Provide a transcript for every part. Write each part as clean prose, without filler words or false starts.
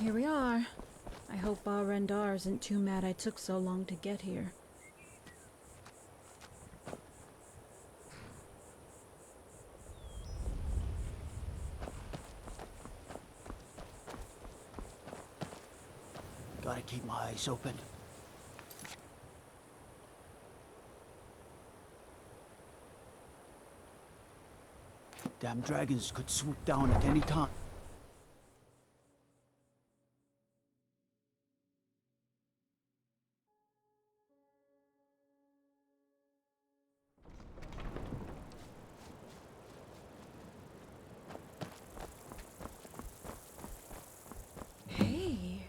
Here we are. I hope Rendar isn't too mad I took so long to get here. Gotta keep my eyes open. Damn dragons could swoop down at any time. Hey,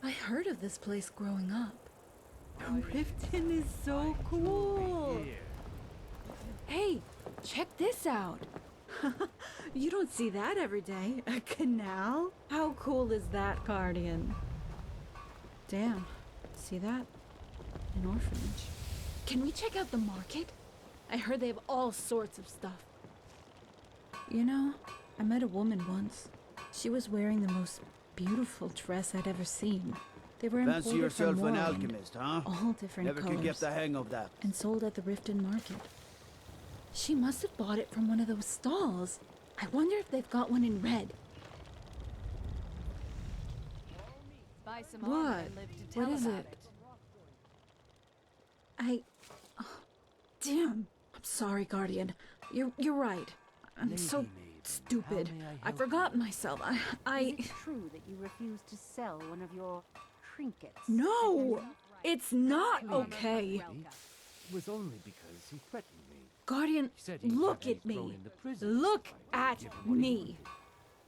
I heard of this place growing up. Riften is so cool. Hey, check this out. You don't see that every day. A canal? How cool is that, Guardian? Damn, see that? An orphanage. Can we check out the market? I heard they have all sorts of stuff. You know, I met a woman once. She was wearing the most beautiful dress I'd ever seen. They were Fancy imported yourself from an Morrowind, alchemist, huh? all different Never colors, could get the hang of that. and sold at the Riften market. She must have bought it from one of those stalls. I wonder if they've got one in red. Buy some What? armor and live to tell What is about it? Oh, damn. I'm sorry, Guardian. You're right. I'm so Lady maiden, stupid. how may I I help forgot myself. Is it true that you refuse to sell one of your trinkets? No! It's not okay. It was only because he threatened me. Guardian, He said he'd look have at me thrown me. into prison Look if I at didn't give him what he me. wanted.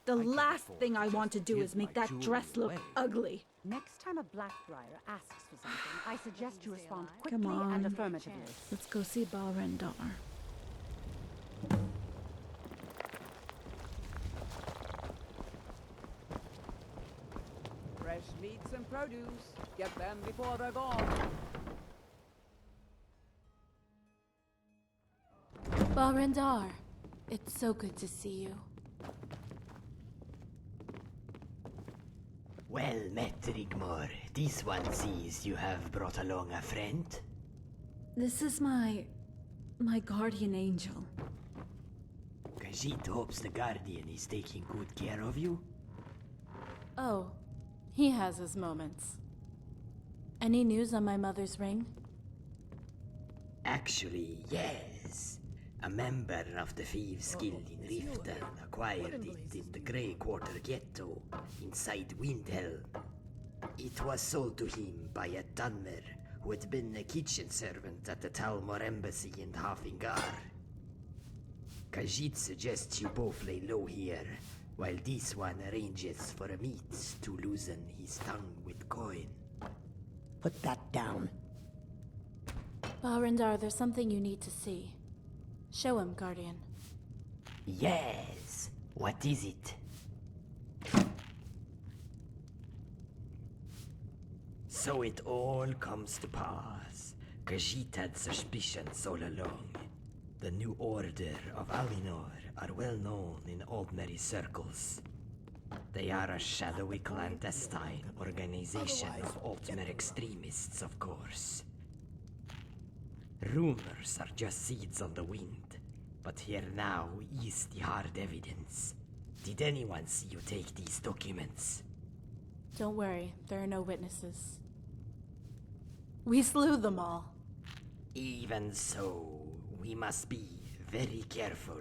The I can't last afford thing to I just want to do give is make my that dress jewelry look away. ugly. Next time a Blackbriar asks for something, I suggest you respond Come quickly on. and affirmatively. Let's go see Rendar. Fresh meats and produce. Get them before they're gone. Rendar, it's so good to see you. Well met, Rigmor. This one sees you have brought along a friend. This is my guardian angel. Khajiit hopes the Guardian is taking good care of you. Oh, he has his moments. Any news on my mother's ring? Actually, yes. A member of the Thieves Guild in Riften acquired it in the Grey Quarter Ghetto inside Windhell. It was sold to him by a Dunmer who had been a kitchen servant at the Talmor embassy in Hafingar. Khajiit suggests you both lay low here, while this one arranges for a meet to loosen his tongue with coin. Put that down. Rendar, there's something you need to see. Show him, Guardian. Yes. What is it? So it all comes to pass. Khajiit had suspicions all along. The New Order of Alinor are well known in ordinary circles. They are a shadowy clandestine organization of Altmer extremists, of course. Rumors are just seeds on the wind, but here now is the hard evidence. Did anyone see you take these documents? Don't worry, there are no witnesses. We slew them all. Even so, we must be very careful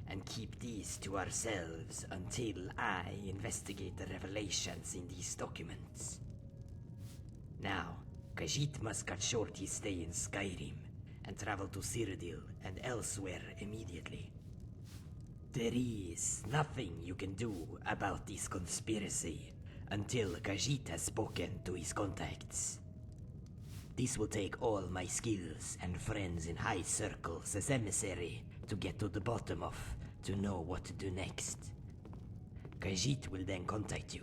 and keep these to ourselves until I investigate the revelations in these documents. Now, Khajiit must cut short his stay in Skyrim and travel to Cyrodiil and elsewhere immediately. There is nothing you can do about this conspiracy until Khajiit has spoken to his contacts. This will take all my skills and friends in high circles as emissary to get to the bottom of, to know what to do next. Khajiit will then contact you.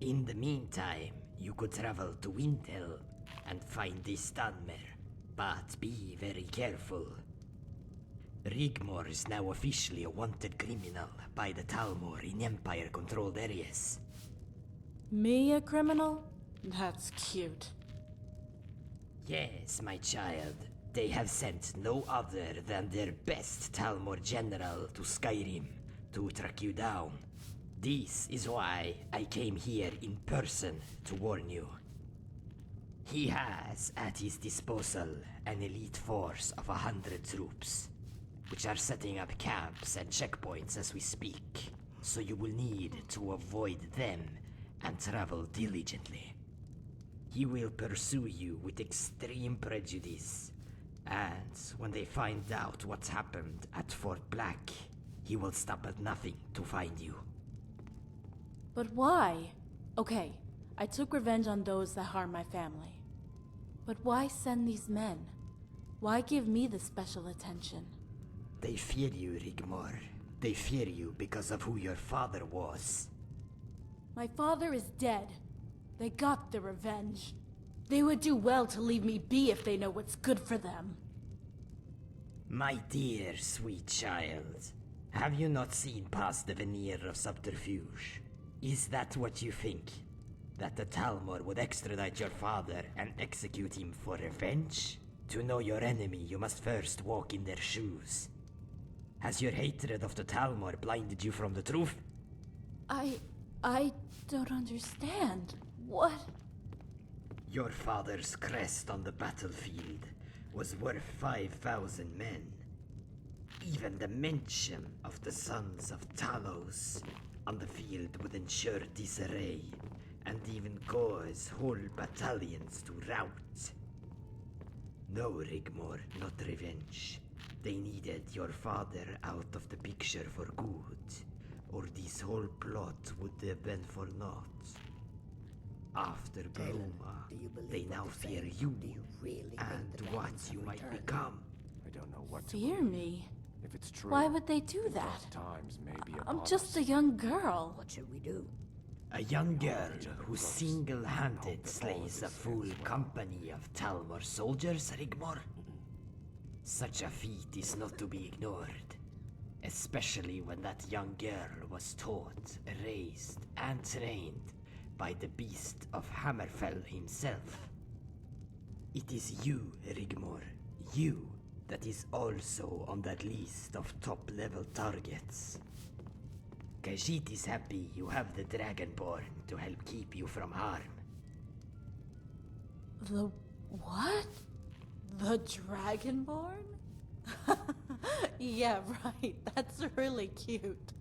In the meantime, you could travel to Windhell and find this Dunmer, but be very careful. Rigmor is now officially a wanted criminal by the Talmor in Empire-controlled areas. Me a criminal? That's cute. Yes, my child. They have sent no other than their best Talmor general to Skyrim to track you down. This is why I came here in person to warn you. He has at his disposal an elite force of 100 troops, which are setting up camps and checkpoints as we speak, so you will need to avoid them and travel diligently. He will pursue you with extreme prejudice, and when they find out what's happened at Fort Black, he will stop at nothing to find you. But why? Okay, I took revenge on those that harmed my family. But why send these men? Why give me the special attention? They fear you, Rigmor. They fear you because of who your father was. My father is dead. They got their revenge. They would do well to leave me be if they know what's good for them. My dear, sweet child, have you not seen past the veneer of subterfuge? Is that what you think? That the Talmor would extradite your father and execute him for revenge? To know your enemy, you must first walk in their shoes. Has your hatred of the Talmor blinded you from the truth? I don't understand. What? Your father's crest on the battlefield was worth 5,000 men. Even the mention of the sons of Talos on the field would ensure disarray, and even cause whole battalions to rout. No, Rigmor, not revenge. They needed your father out of the picture for good, or this whole plot would have been for naught. After Bruma, they now fear you, and what you might become. I don't know what to Fear believe. me? If it's true, Why would they do the that? dark times may be I'm upon just a us. young girl. What should we do? A young girl who single-handed slays a full company of Talmor soldiers, Rigmor? Such a feat is not to be ignored, especially when that young girl was taught, raised, and trained by the beast of Hammerfell himself. It is you, Rigmor, you, that is also on that list of top-level targets. Khajiit is happy you have the Dragonborn to help keep you from harm. The what? The Dragonborn? Yeah, right. That's really cute.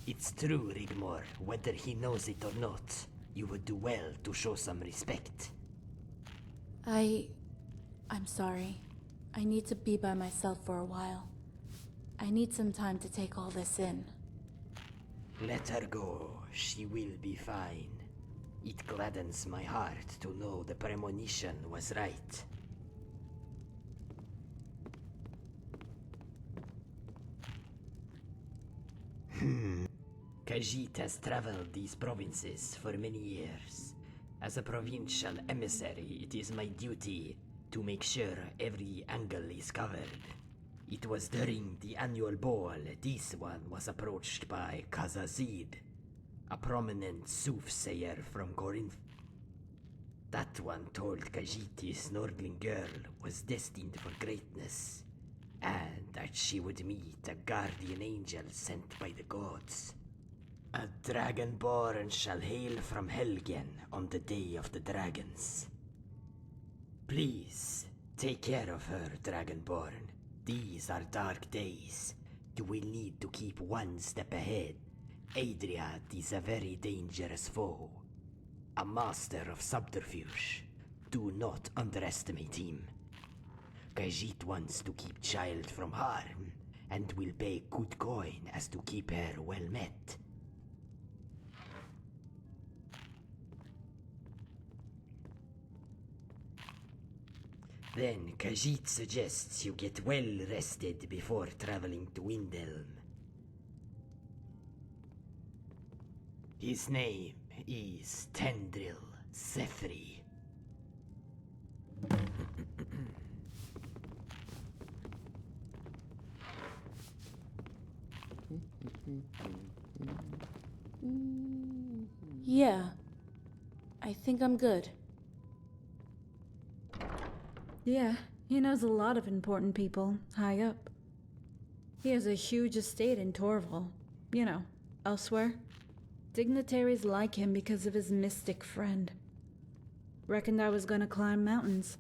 It's true, Rigmor. Whether he knows it or not, you would do well to show some respect. I'm sorry. I need to be by myself for a while. I need some time to take all this in. Let her go. She will be fine. It gladdens my heart to know the premonition was right. Khajiit has traveled these provinces for many years. As a provincial emissary, it is my duty to make sure every angle is covered. It was during the annual ball this one was approached by Khazazid, a prominent soothsayer from Corinth. That one told Khajiit his Nordling girl was destined for greatness, and that she would meet a guardian angel sent by the gods. A Dragonborn shall hail from Helgen on the Day of the Dragons. Please, take care of her, Dragonborn. These are dark days. You will need to keep one step ahead. Adriat is a very dangerous foe. A master of subterfuge. Do not underestimate him. Khajiit wants to keep child from harm, and will pay good coin as to keep her well met. Then Khajiit suggests you get well rested before traveling to Windelm. His name is Tendril Sethri. Yeah. I think I'm good. Yeah, he knows a lot of important people high up. He has a huge estate in Torval. You know, elsewhere. Dignitaries like him because of his mystic friend. Reckoned I was gonna climb mountains.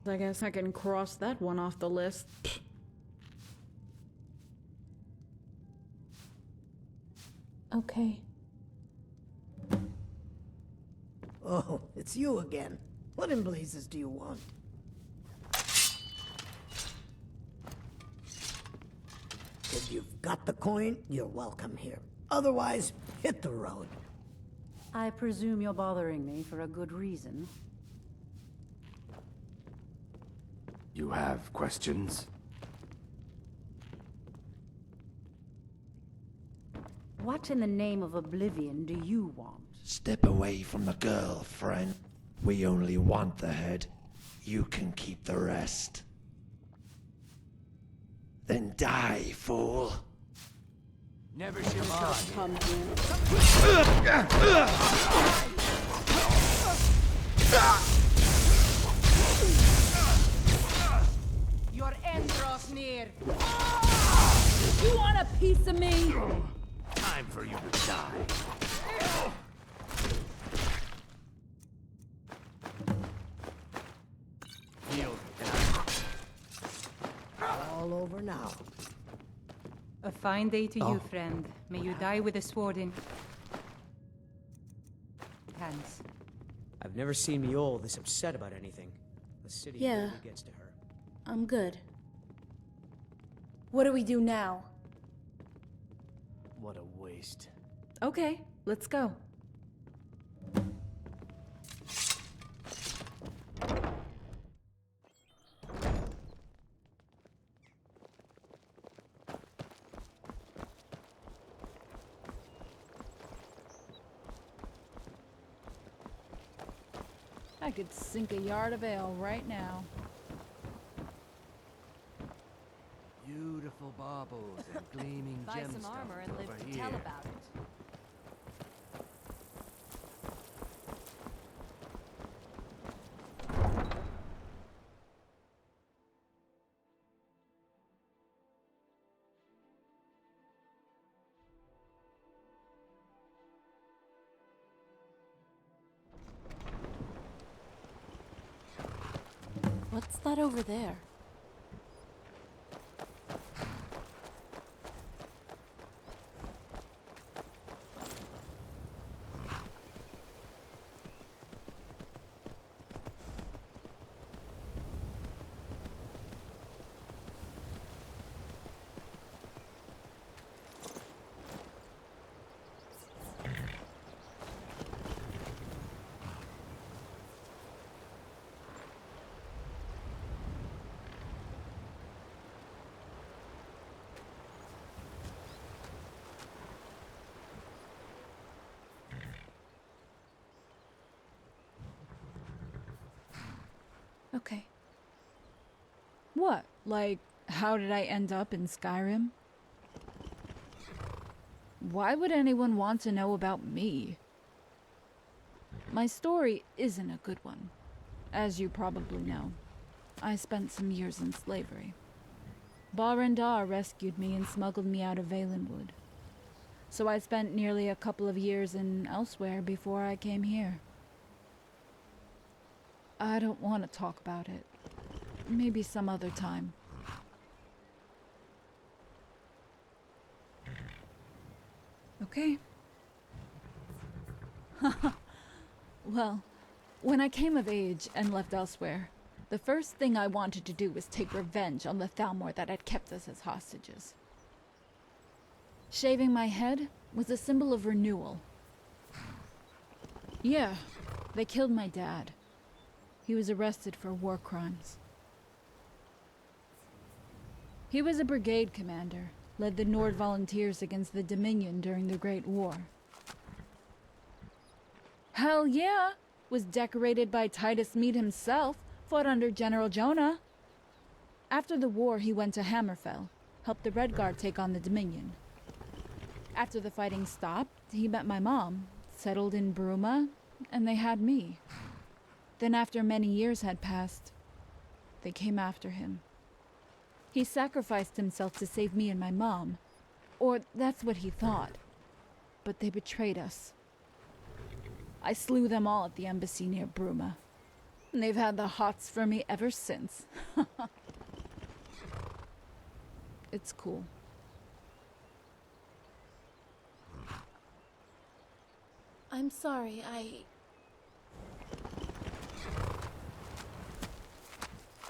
I guess I can cross that one off the list. Okay. Oh, it's you again. What in blazes do you want? If you've got the coin, you're welcome here. Otherwise, hit the road. I presume you're bothering me for a good reason. You have questions? What in the name of oblivion do you want? Step away from the girl, friend. We only want the head. You can keep the rest. Then die, fool. Never should have come. Your end draws near. You want a piece of me? Time for you to die. Healed. All over now. A fine day to you, friend. May you die with a sword in hands. I've never seen Miol this upset about anything. The city Yeah. really gets to her. I'm good. What do we do now? What a waste. Okay, let's go. I could sink a yard of ale right now. Beautiful baubles and gleaming Buy some gemstones armor and live over to here. tell about it. What's that over there? Okay. What? Like, how did I end up in Skyrim? Why would anyone want to know about me? My story isn't a good one. As you probably know, I spent some years in slavery. Barandar rescued me and smuggled me out of Valenwood. So I spent nearly a couple of years in elsewhere before I came here. I don't want to talk about it. Maybe some other time. Okay. Well, when I came of age and left elsewhere, the first thing I wanted to do was take revenge on the Thalmor that had kept us as hostages. Shaving my head was a symbol of renewal. Yeah, they killed my dad. He was arrested for war crimes. He was a brigade commander, led the Nord volunteers against the Dominion during the Great War. Hell yeah! Was decorated by Titus Meade himself, fought under General Jonah. After the war, he went to Hammerfell, helped the Red Guard take on the Dominion. After the fighting stopped, he met my mom, settled in Bruma, and they had me. Then after many years had passed, they came after him. He sacrificed himself to save me and my mom. Or that's what he thought. But they betrayed us. I slew them all at the embassy near Bruma. And they've had the hots for me ever since. It's cool. I'm sorry,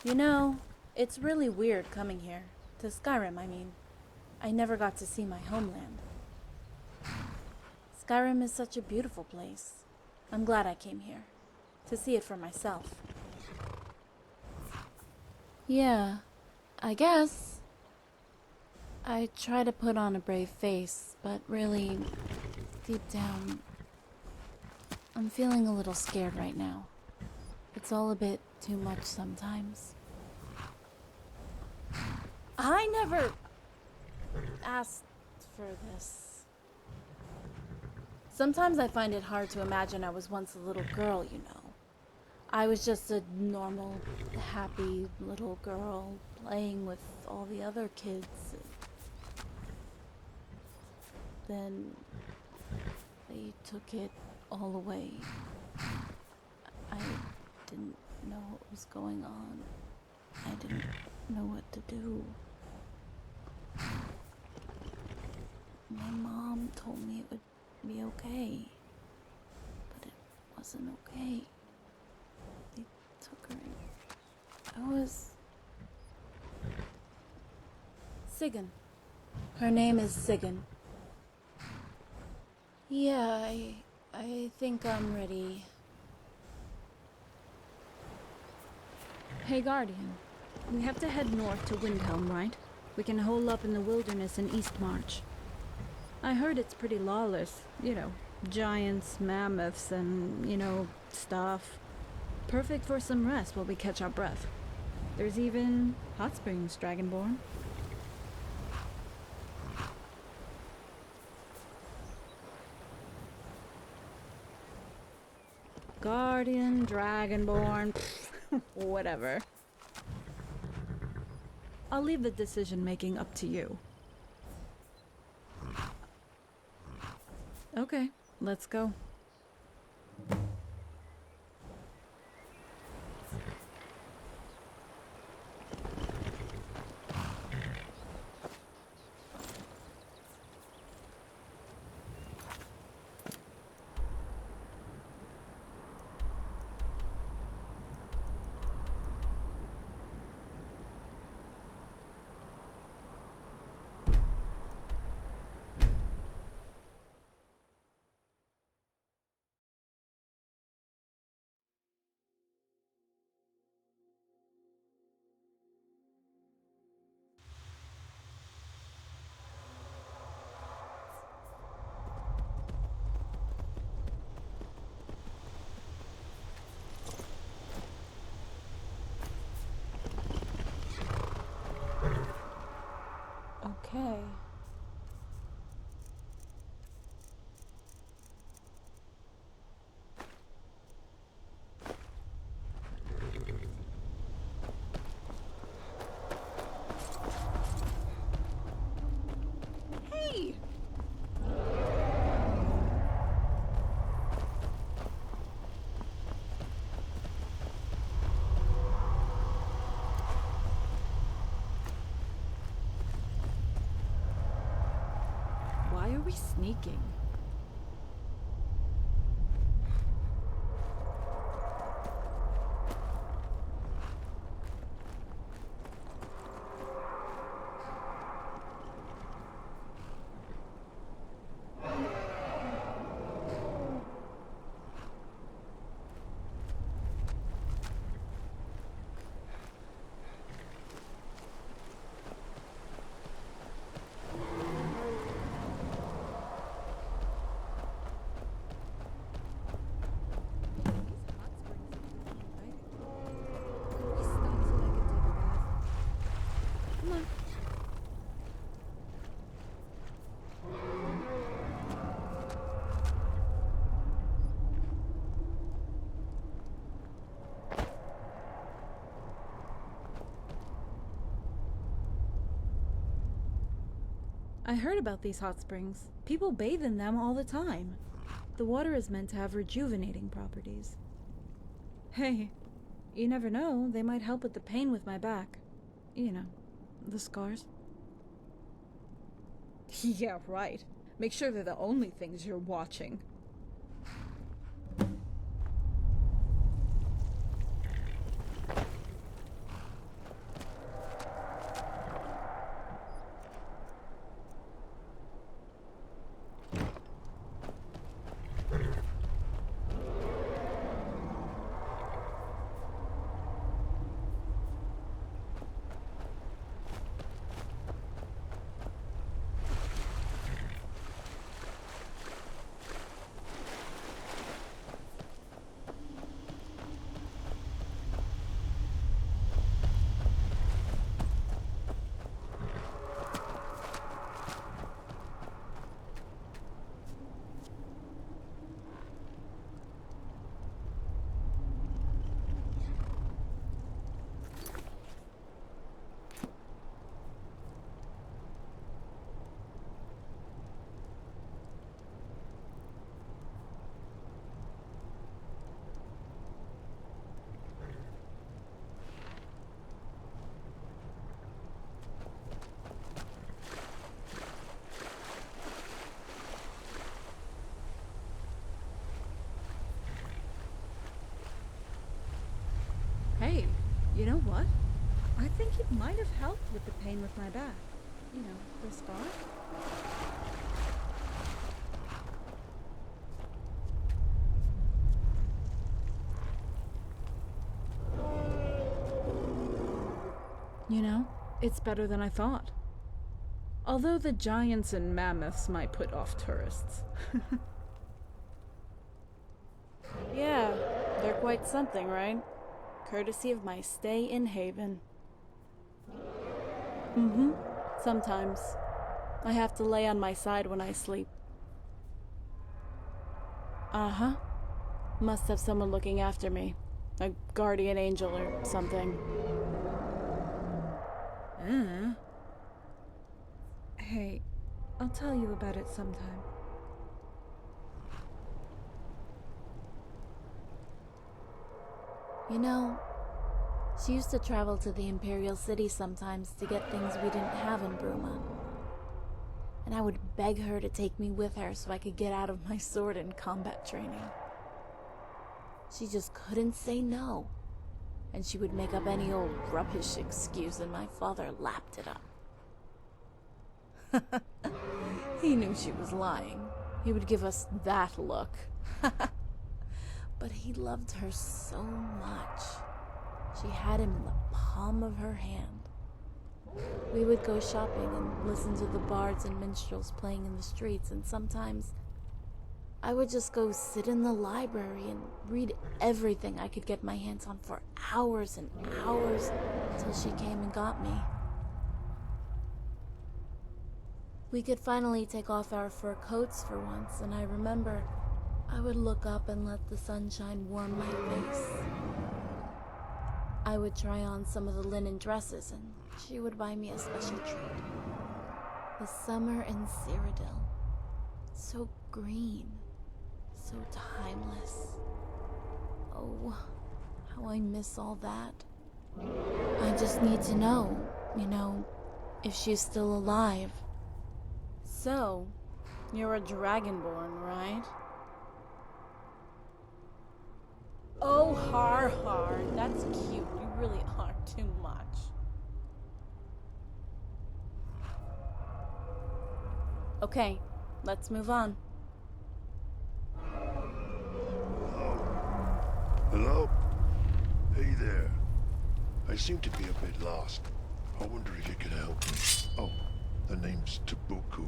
You know, it's really weird coming here. To Skyrim, I mean. I never got to see my homeland. Skyrim is such a beautiful place. I'm glad I came here. To see it for myself. Yeah, I guess. I try to put on a brave face, but really, deep down, I'm feeling a little scared right now. It's all a bit too much sometimes. I never asked for this. Sometimes I find it hard to imagine I was once a little girl, you know. I was just a normal, happy little girl playing with all the other kids. Then they took it all away. I didn't know what was going on. I didn't know what to do. My mom told me it would be okay, but it wasn't okay. They took her in. I was... Sigyn. Her name is Sigyn. Yeah, I think I'm ready. Hey, Guardian. We have to head north to Windhelm, right? We can hole up in the wilderness in East March. I heard it's pretty lawless. You know, giants, mammoths, and, stuff. Perfect for some rest while we catch our breath. There's even hot springs, Dragonborn. Guardian, Dragonborn, whatever. I'll leave the decision-making up to you. Okay, let's go. Okay. Hey! Why are we sneaking? I heard about these hot springs. People bathe in them all the time. The water is meant to have rejuvenating properties. Hey, you never know, they might help with the pain with my back. You know, the scars. Yeah, right. Make sure they're the only things you're watching. Hey, you know what? I think it might have helped with the pain with my back. You know, the scar. You know, it's better than I thought. Although the giants and mammoths might put off tourists. Yeah, they're quite something, right? Courtesy of my stay in Haven. Sometimes. I have to lay on my side when I sleep. Uh-huh. Must have someone looking after me. A guardian angel or something. Hey, I'll tell you about it sometime. You know, she used to travel to the Imperial City sometimes to get things we didn't have in Bruma. And I would beg her to take me with her so I could get out of my sword and combat training. She just couldn't say no. And she would make up any old rubbish excuse and my father lapped it up. He knew she was lying. He would give us that look. But he loved her so much. She had him in the palm of her hand. We would go shopping and listen to the bards and minstrels playing in the streets, and sometimes I would just go sit in the library and read everything I could get my hands on for hours and hours until she came and got me. We could finally take off our fur coats for once, and I remember I would look up and let the sunshine warm my face. I would try on some of the linen dresses, and she would buy me a special treat. The summer in Cyrodiil. So green. So timeless. Oh, how I miss all that. I just need to know, if she's still alive. So, you're a dragonborn, right? Oh, har, that's cute. You really are too much. Okay, let's move on. Hello? Hey there. I seem to be a bit lost. I wonder if you could help me. Oh, the name's Tabuku.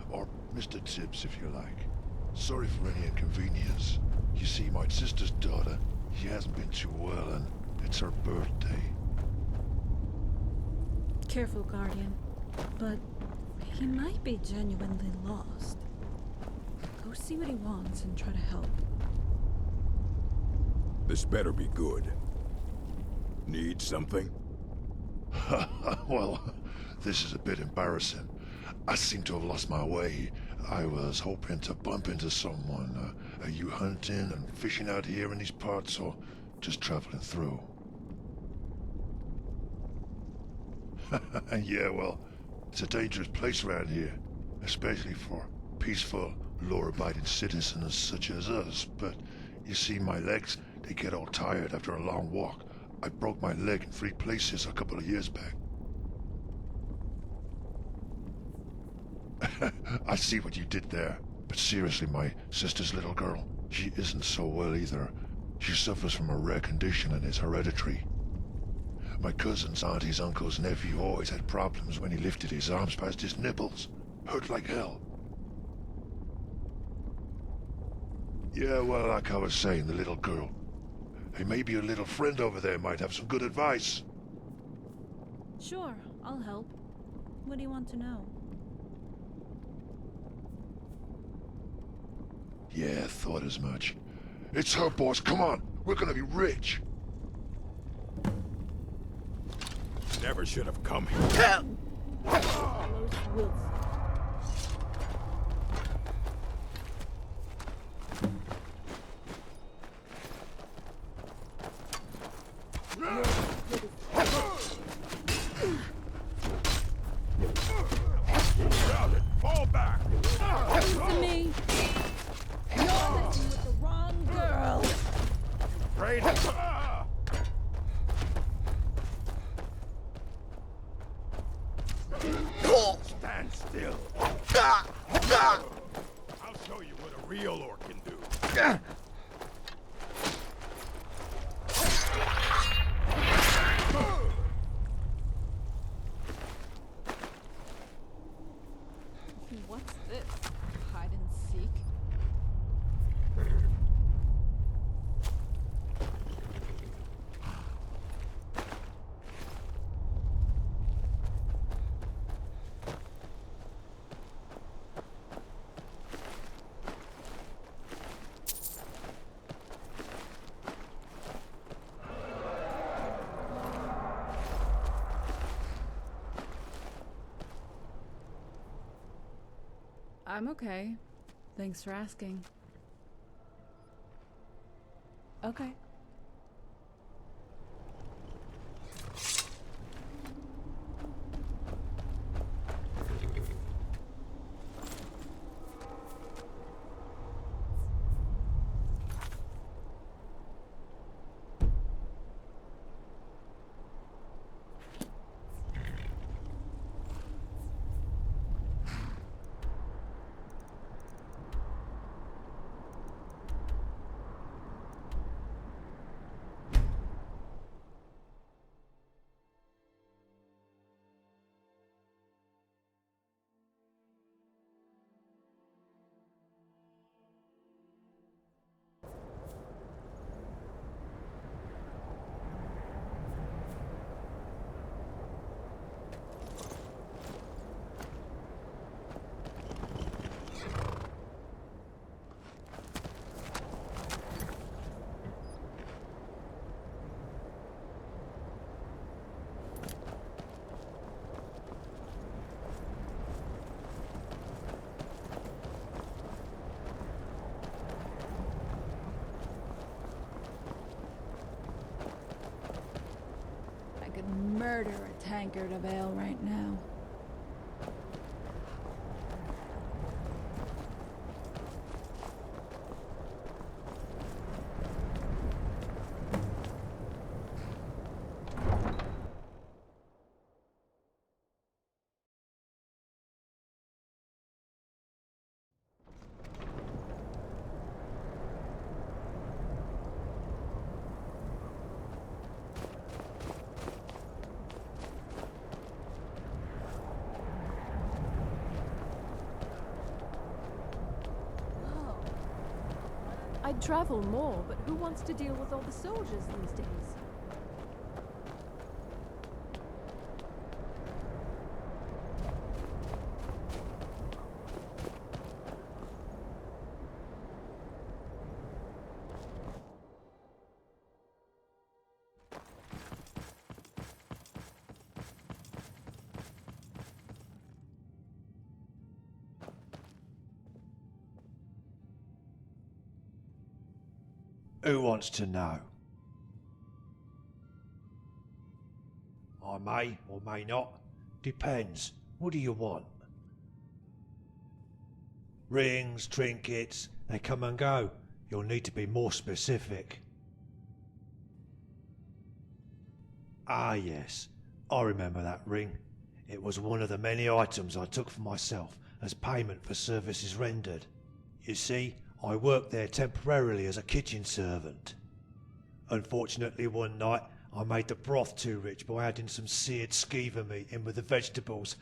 Or Mr. Tibbs, if you like. Sorry for any inconvenience. You see, my sister's daughter, she hasn't been too well, and it's her birthday. Careful, Guardian. But he might be genuinely lost. Go see what he wants and try to help. This better be good. Need something? Well, this is a bit embarrassing. I seem to have lost my way. I was hoping to bump into someone. Are you hunting and fishing out here in these parts, or just traveling through? Yeah, well, it's a dangerous place around here, especially for peaceful, law-abiding citizens such as us. But you see, my legs, they get all tired after a long walk. I broke my leg in 3 places a couple of years back. I see what you did there. But seriously, my sister's little girl, she isn't so well either. She suffers from a rare condition and it's hereditary. My cousin's auntie's uncle's nephew always had problems when he lifted his arms past his nipples. Hurt like hell. Yeah, well, like I was saying, the little girl. Hey, maybe your little friend over there might have some good advice. Sure, I'll help. What do you want to know? Yeah, thought as much. It's her, boss. Come on. We're gonna be rich. Never should have come here. Fall back! Listen to me! You're messing with the wrong girl! Right. Stand still. I'll show you what a real orc can do. What's this? Hide and seek? I'm okay. Thanks for asking. Okay. Murder a tankard of ale right now. I'd travel more, but who wants to deal with all the soldiers these days? Who wants to know? I may or may not. Depends. What do you want? Rings, trinkets, they come and go. You'll need to be more specific. Ah yes, I remember that ring. It was one of the many items I took for myself as payment for services rendered. You see, I worked there temporarily as a kitchen servant. Unfortunately one night I made the broth too rich by adding some seared skeever meat in with the vegetables.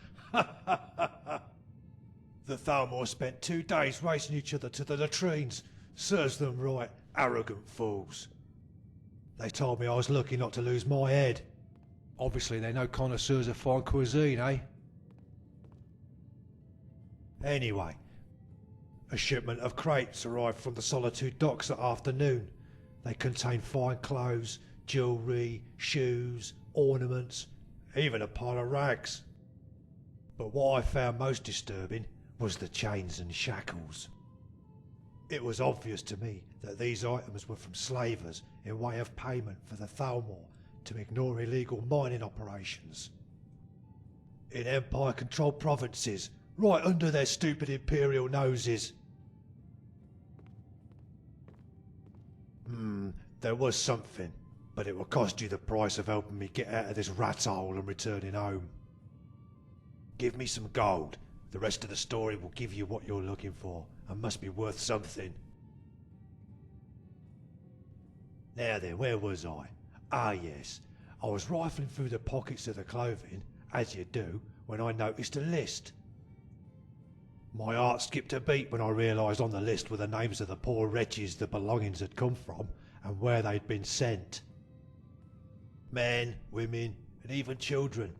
The Thalmor spent 2 days racing each other to the latrines. Serves them right, arrogant fools. They told me I was lucky not to lose my head. Obviously they're no connoisseurs of fine cuisine, eh? Anyway, a shipment of crates arrived from the Solitude docks that afternoon. They contained fine clothes, jewellery, shoes, ornaments, even a pile of rags. But what I found most disturbing was the chains and shackles. It was obvious to me that these items were from slavers in way of payment for the Thalmor to ignore illegal mining operations. In Empire-controlled provinces, right under their stupid imperial noses. There was something, but it will cost you the price of helping me get out of this rat hole and returning home. Give me some gold. The rest of the story will give you what you're looking for, and must be worth something. Now then, where was I? Ah yes, I was rifling through the pockets of the clothing, as you do, when I noticed a list. My heart skipped a beat when I realised on the list were the names of the poor wretches the belongings had come from, and where they'd been sent. Men, women, and even children,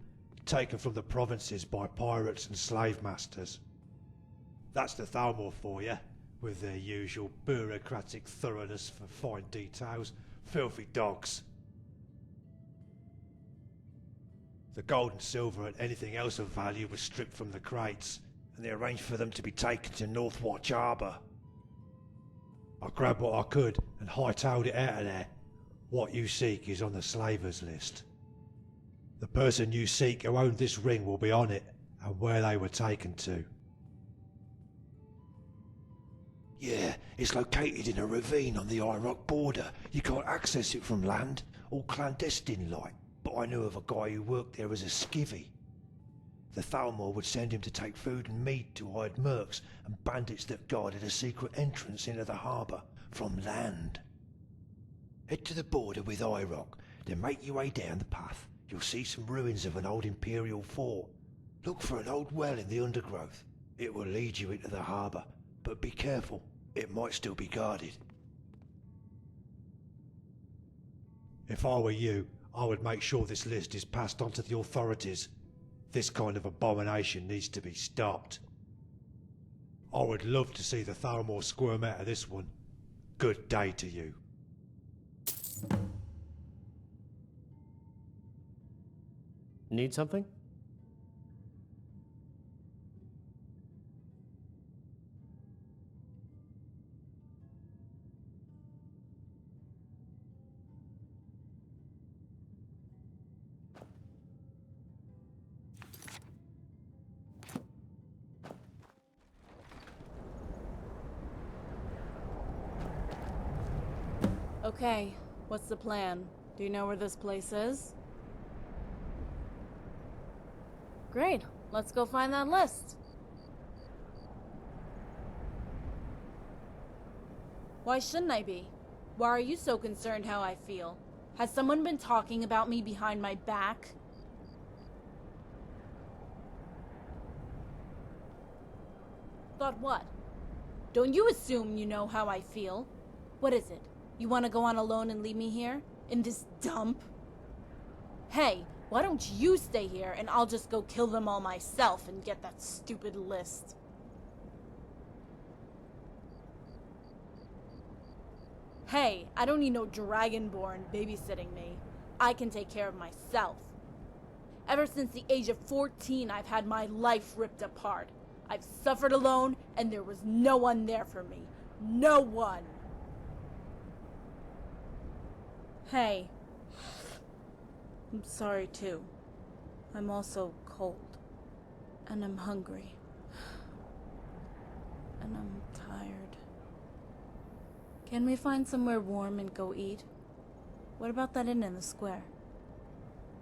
taken from the provinces by pirates and slave masters. That's the Thalmor for you, with their usual bureaucratic thoroughness for fine details. Filthy dogs. The gold and silver and anything else of value was stripped from the crates, and they arranged for them to be taken to Northwatch Harbour. I grabbed what I could and hightailed it out of there. What you seek is on the slavers list. The person you seek who owned this ring will be on it, and where they were taken to. Yeah, it's located in a ravine on the Iraq border. You can't access it from land, all clandestine-like, but I knew of a guy who worked there as a skivvy. The Thalmor would send him to take food and meat to hired mercs and bandits that guarded a secret entrance into the harbour from land. Head to the border with Iraq, then make your way down the path. You'll see some ruins of an old imperial fort. Look for an old well in the undergrowth. It will lead you into the harbour, but be careful, it might still be guarded. If I were you, I would make sure this list is passed on to the authorities. This kind of abomination needs to be stopped. I would love to see the Thalmor squirm out of this one. Good day to you. Need something? Okay, what's the plan? Do you know where this place is? Great, let's go find that list. Why shouldn't I be? Why are you so concerned how I feel? Has someone been talking about me behind my back? Thought what? Don't you assume you know how I feel? What is it? You want to go on alone and leave me here? In this dump? Hey, why don't you stay here and I'll just go kill them all myself and get that stupid list? Hey, I don't need no dragonborn babysitting me. I can take care of myself. Ever since the age of 14, I've had my life ripped apart. I've suffered alone and there was no one there for me. No one! Hey. I'm sorry too. I'm also cold. And I'm hungry. And I'm tired. Can we find somewhere warm and go eat? What about that inn in the square?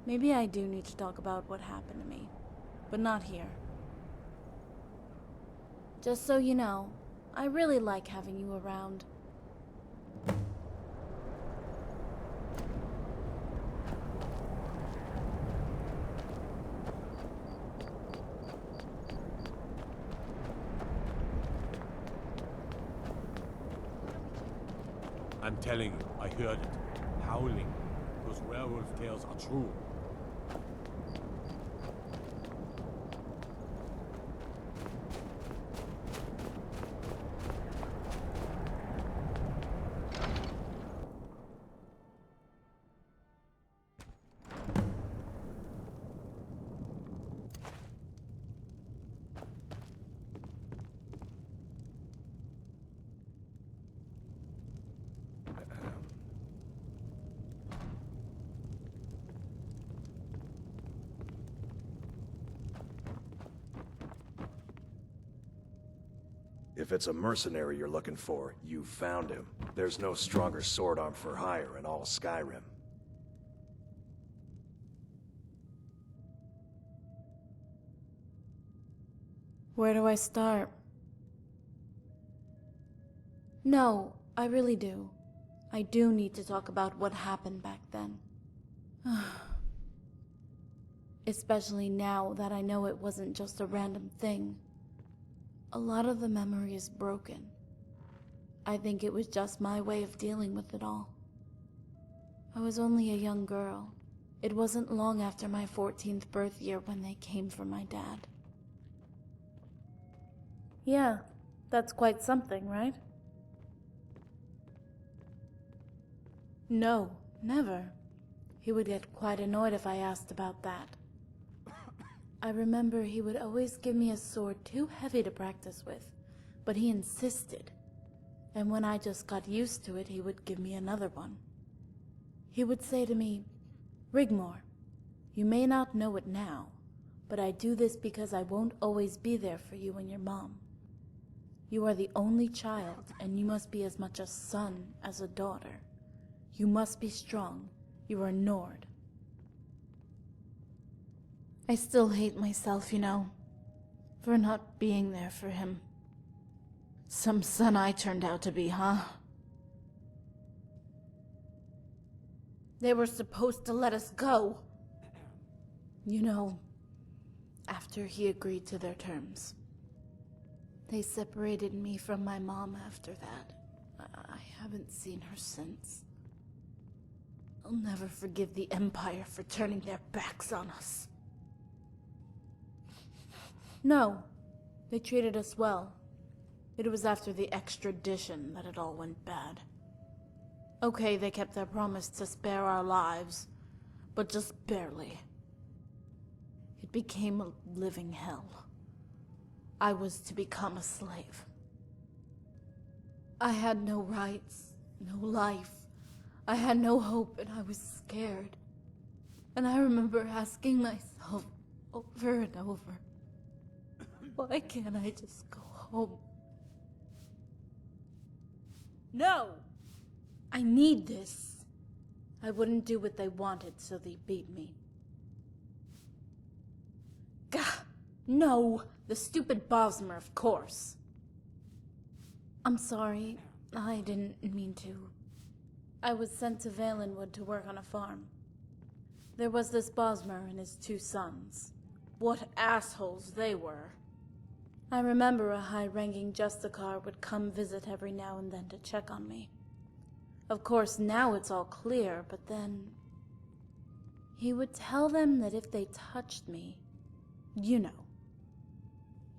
Maybe I do need to talk about what happened to me. But not here. Just so you know, I really like having you around. I'm telling you, I heard it. Howling. Those werewolf tales are true. If it's a mercenary you're looking for, you found him. There's no stronger sword arm for hire in all Skyrim. Where do I start? No, I really do. I do need to talk about what happened back then. Especially now that I know it wasn't just a random thing. A lot of the memory is broken. I think it was just my way of dealing with it all. I was only a young girl. It wasn't long after my 14th birth year when they came for my dad. Yeah, that's quite something, right? No, never. He would get quite annoyed if I asked about that. I remember he would always give me a sword too heavy to practice with, but he insisted. And when I just got used to it, he would give me another one. He would say to me, "Rigmor, you may not know it now, but I do this because I won't always be there for you and your mom. You are the only child, and you must be as much a son as a daughter. You must be strong. You are Nord." I still hate myself, you know, for not being there for him. Some son I turned out to be, huh? They were supposed to let us go. You know, after he agreed to their terms. They separated me from my mom after that. I haven't seen her since. I'll never forgive the Empire for turning their backs on us. No, they treated us well. It was after the extradition that it all went bad. Okay, they kept their promise to spare our lives, but just barely. It became a living hell. I was to become a slave. I had no rights, no life. I had no hope, and I was scared. And I remember asking myself over and over, why can't I just go home? No! I need this. I wouldn't do what they wanted, so they beat me. Gah! No! The stupid Bosmer, of course. I'm sorry. I didn't mean to. I was sent to Valenwood to work on a farm. There was this Bosmer and his 2 sons. What assholes they were. I remember a high-ranking Justicar would come visit every now and then to check on me. Of course, now it's all clear, but then... he would tell them that if they touched me, you know,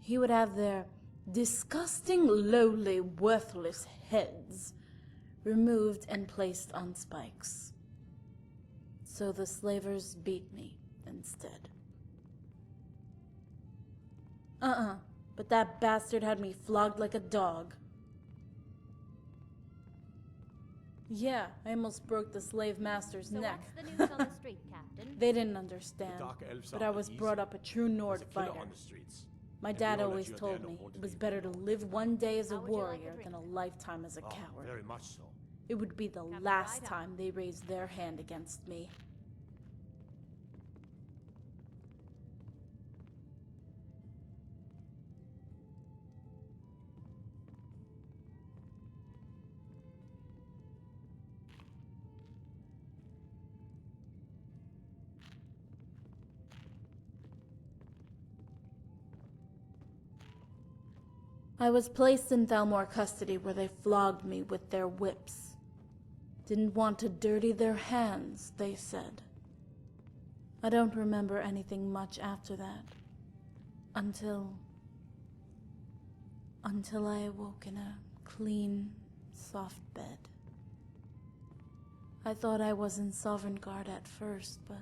he would have their disgusting, lowly, worthless heads removed and placed on spikes. So the slavers beat me instead. But that bastard had me flogged like a dog. Yeah, I almost broke the slave master's So neck. what's the news on the street, Captain? They didn't understand, dark elves but are I was uneasy. brought up a true Nord There's a killer fighter. on the streets. My And dad we all always let you told there me no more it to was be better to alone. live one day as a How would you like warrior a drink than a then? lifetime as a Ah, coward. very much so. It would be the Have a last ride time they raised their hand against me. I was placed in Thalmor custody where they flogged me with their whips. Didn't want to dirty their hands, they said. I don't remember anything much after that. Until I awoke in a clean, soft bed. I thought I was in Sovereign Guard at first, but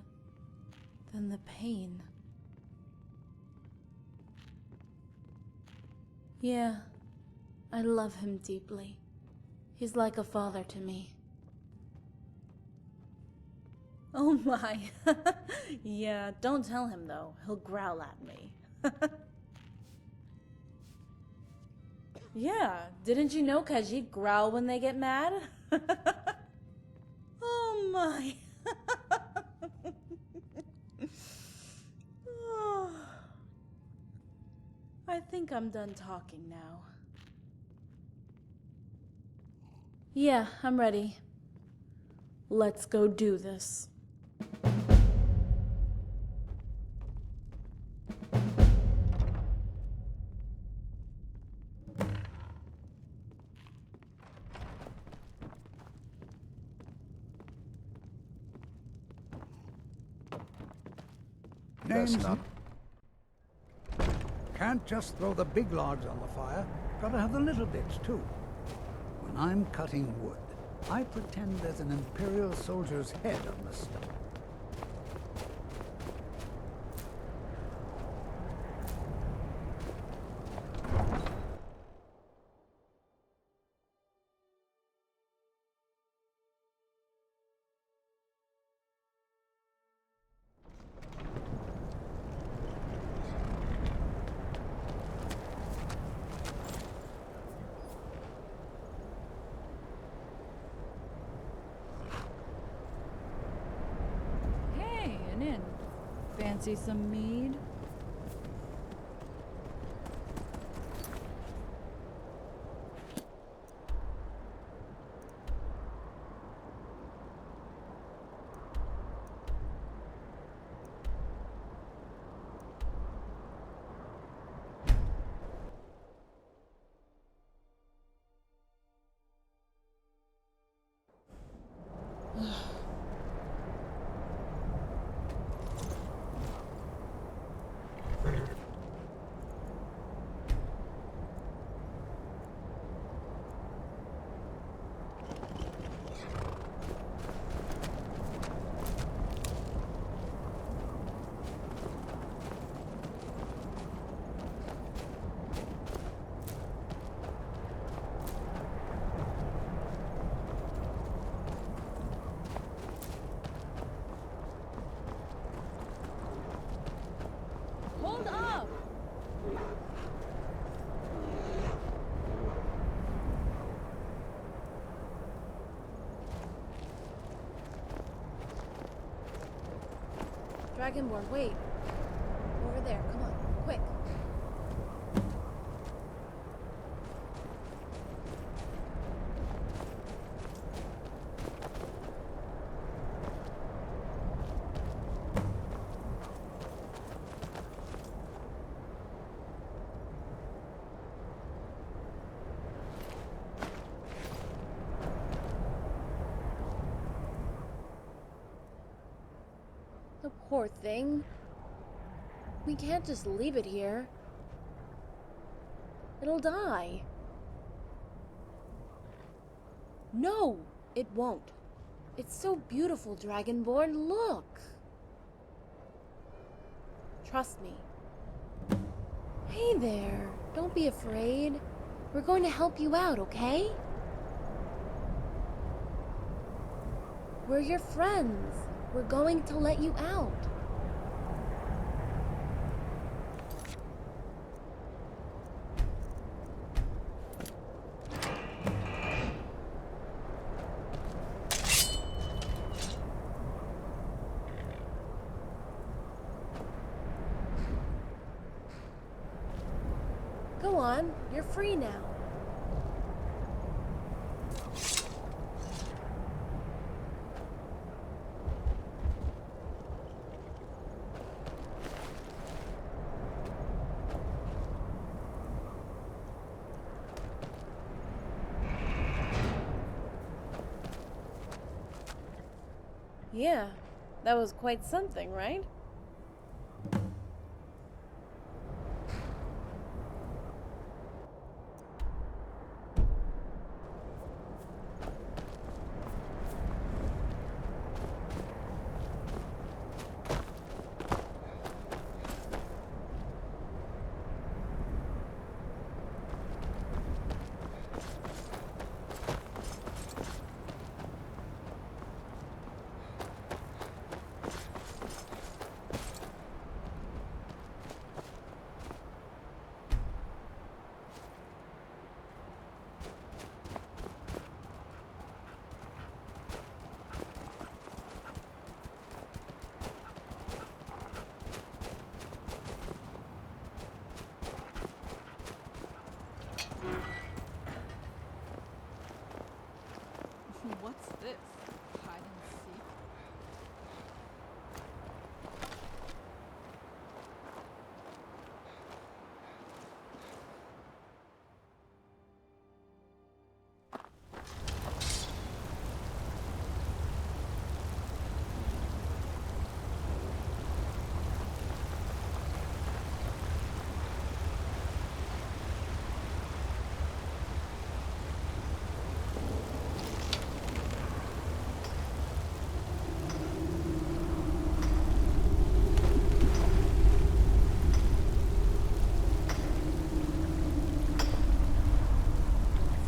then the pain. Yeah, I love him deeply. He's like a father to me. Oh my. Yeah, don't tell him though. He'll growl at me. Yeah, didn't you know Khajiit growl when they get mad? Oh my. Oh. I think I'm done talking now. Yeah, I'm ready. Let's go do this. That's not... Can't just throw the big logs on the fire. Gotta have the little bits, too. When I'm cutting wood, I pretend there's an Imperial soldier's head on the stone. Hey, an inn. Fancy some mead? Hold up! Dragonborn, wait. Over there, come on, quick. The poor thing. We can't just leave it here. It'll die. No, it won't. It's so beautiful, Dragonborn. Look. Trust me. Hey there. Don't be afraid. We're going to help you out, okay? We're your friends. We're going to let you out. Go on, you're free now. Yeah, that was quite something, right? What's this? Hide and seek?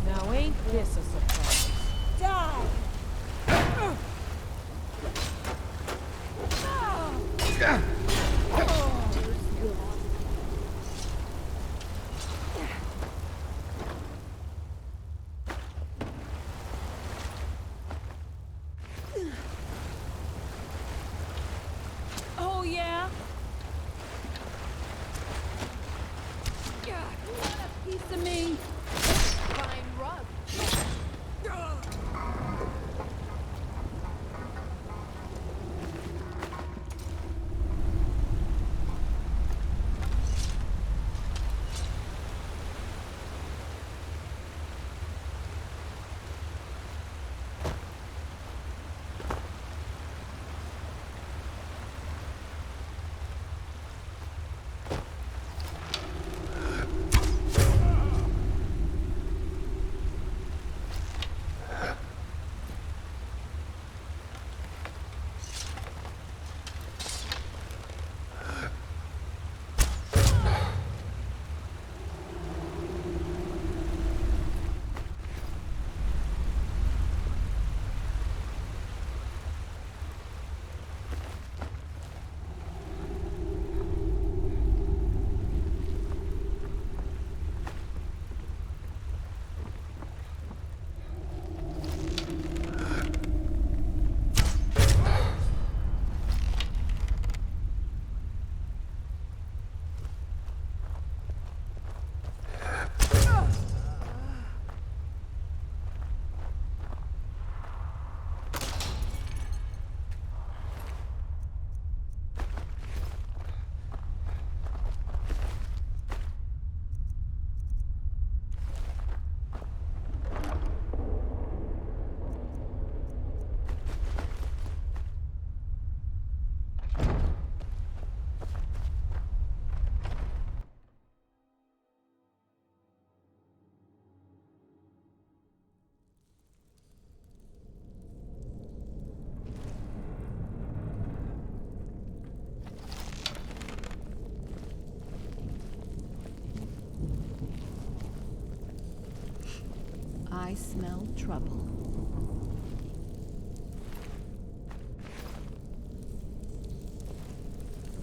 Now ain't this a surprise? Die! Oh, yeah? You want a piece of me? Fine rug. I smell trouble.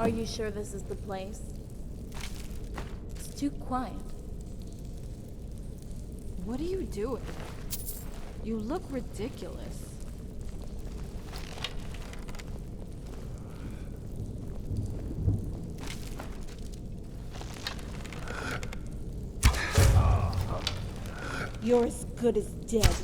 Are you sure this is the place? It's too quiet. What are you doing? You look ridiculous. You're as good as dead.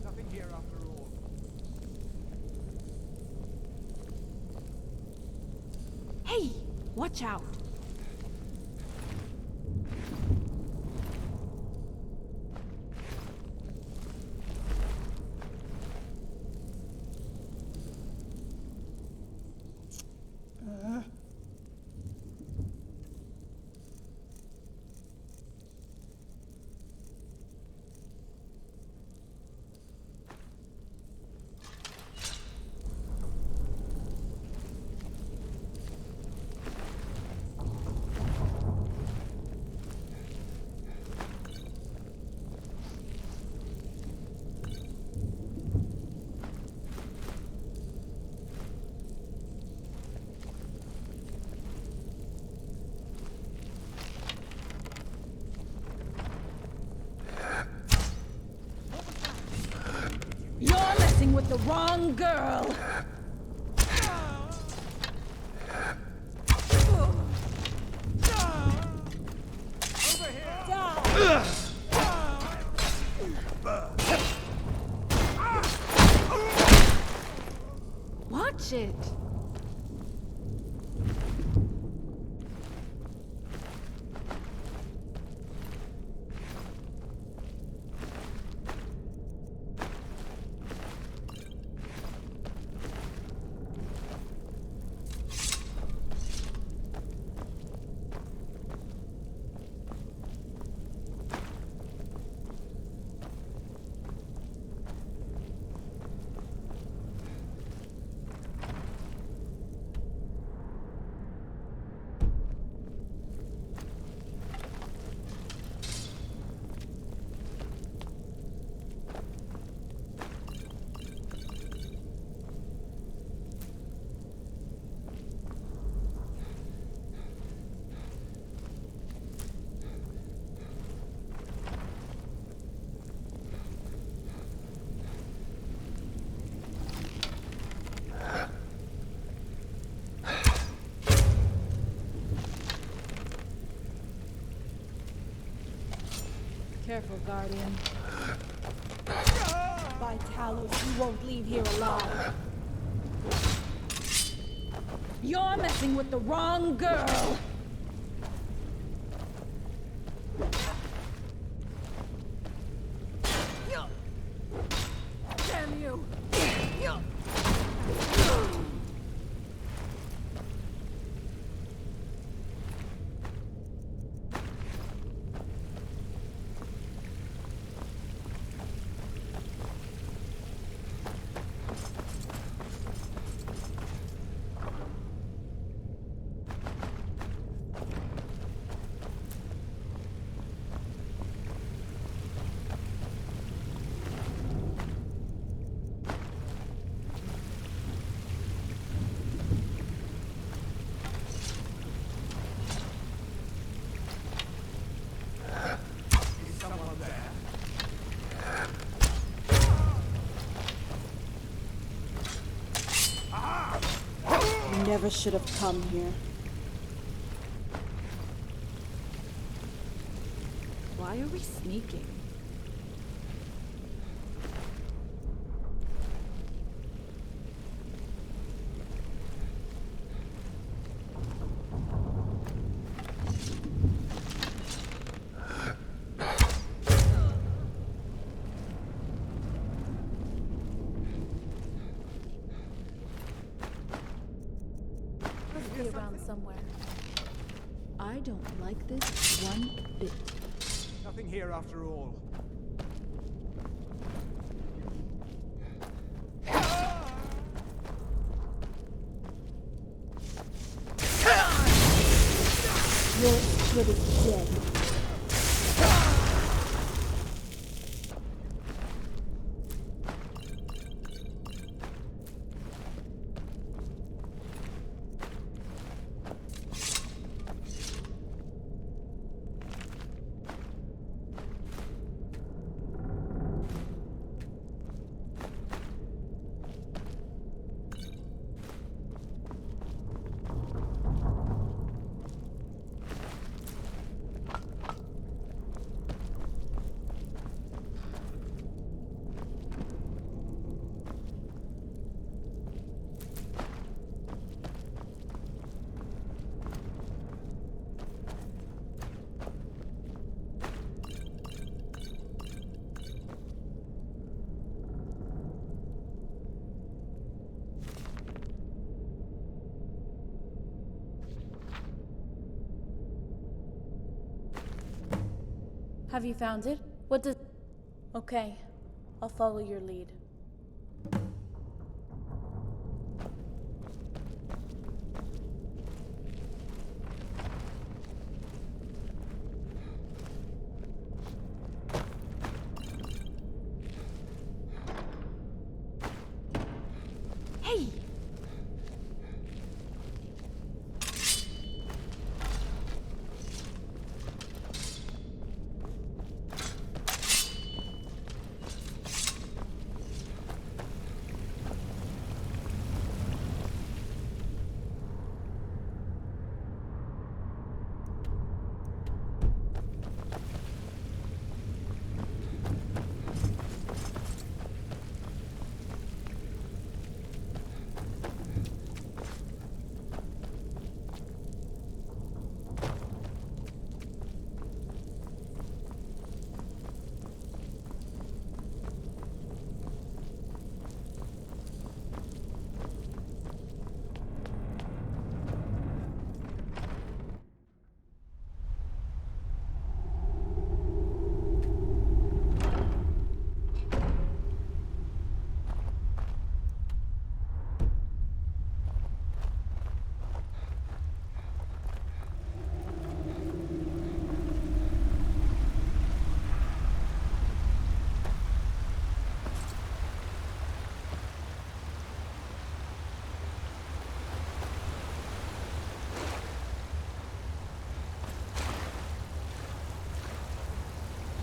Nothing here after all. Hey, watch out. You're messing with the wrong girl! Watch it! Careful, Guardian. By Talos, you won't leave here alive. You're messing with the wrong girl! Damn you! Never should have come here. Why are we sneaking? Must be around somewhere. I don't like this one bit. Nothing here after all. You're as good as dead. Have you found it? What does... Okay, I'll follow your lead. Hey!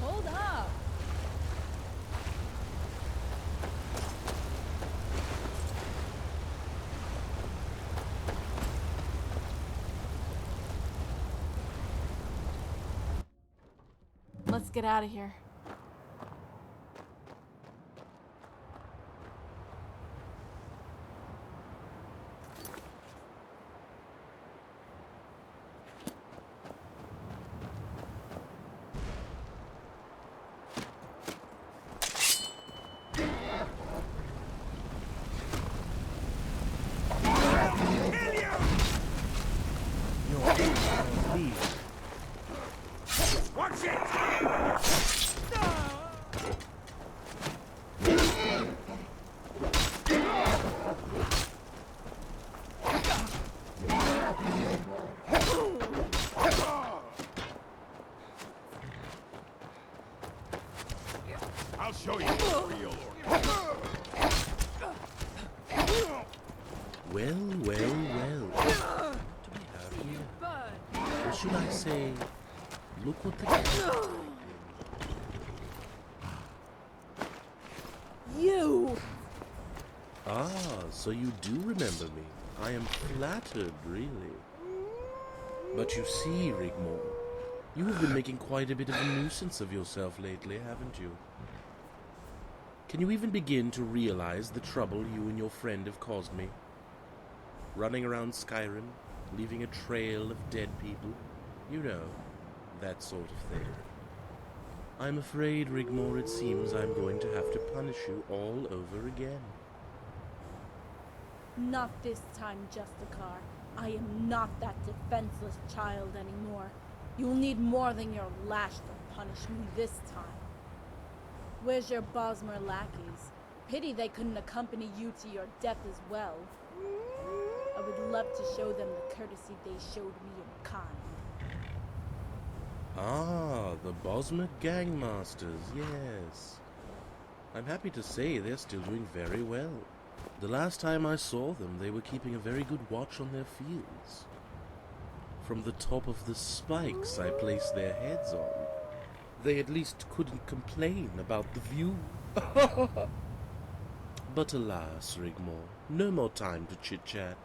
Hold up! Let's get out of here. Watch it! I'll show you the real Well, well, well. What do we have here? Or should I say, look what the... You! Ah, so you do remember me. I am flattered, really. But you see, Rigmor, you have been making quite a bit of a nuisance of yourself lately, haven't you? Can you even begin to realize the trouble you and your friend have caused me? Running around Skyrim, leaving a trail of dead people, you know, that sort of thing. I'm afraid, Rigmor, it seems I'm going to have to punish you all over again. Not this time, Justicar. I am not that defenseless child anymore. You'll need more than your lash to punish me this time. Where's your Bosmer lackeys? Pity they couldn't accompany you to your death as well. I would love to show them the courtesy they showed me in kind. Ah, the Bosmer gangmasters, yes. I'm happy to say they're still doing very well. The last time I saw them, they were keeping a very good watch on their fields. From the top of the spikes I placed their heads on, they at least couldn't complain about the view. But alas, Rigmor, no more time to chit-chat.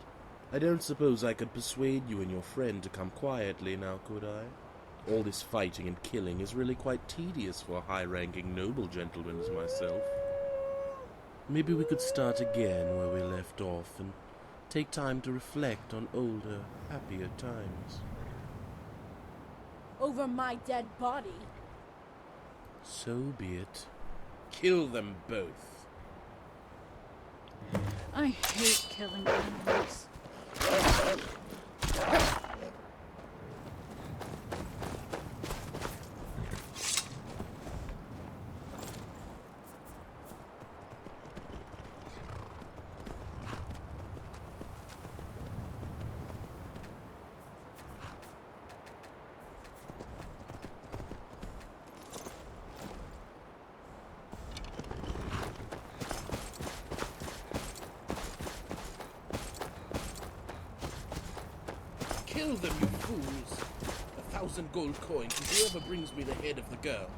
I don't suppose I could persuade you and your friend to come quietly now, could I? All this fighting and killing is really quite tedious for a high-ranking noble gentleman as myself. Maybe we could start again where we left off and take time to reflect on older, happier times. Over my dead body? So be it. Kill them both. I hate killing animals. Kill them, you fools! 1,000 gold coins to whoever brings me the head of the girl.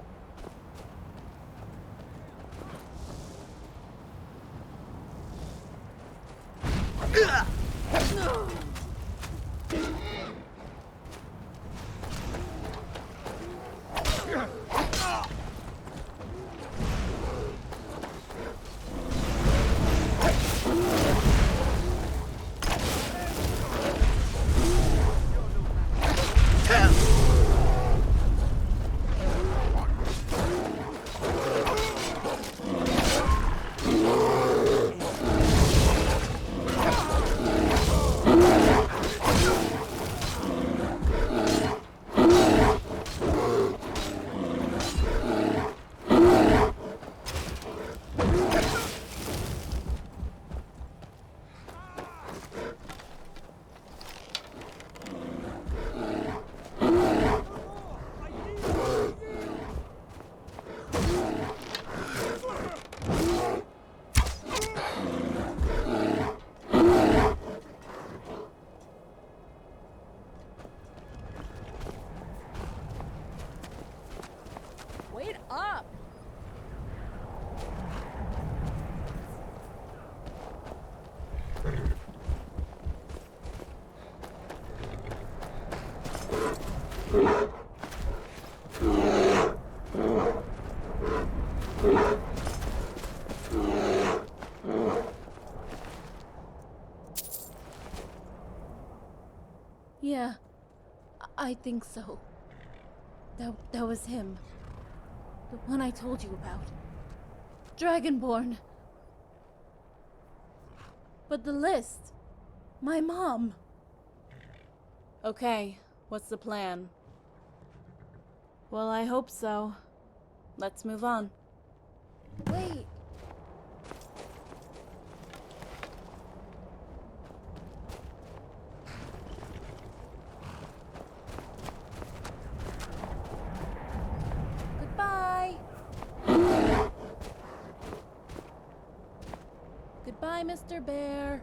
Wait up! Yeah, I think so. That was him. The one I told you about. Dragonborn. But the list. My mom. Okay, what's the plan? Well, I hope so. Let's move on. Wait! Goodbye! Goodbye, Mr. Bear.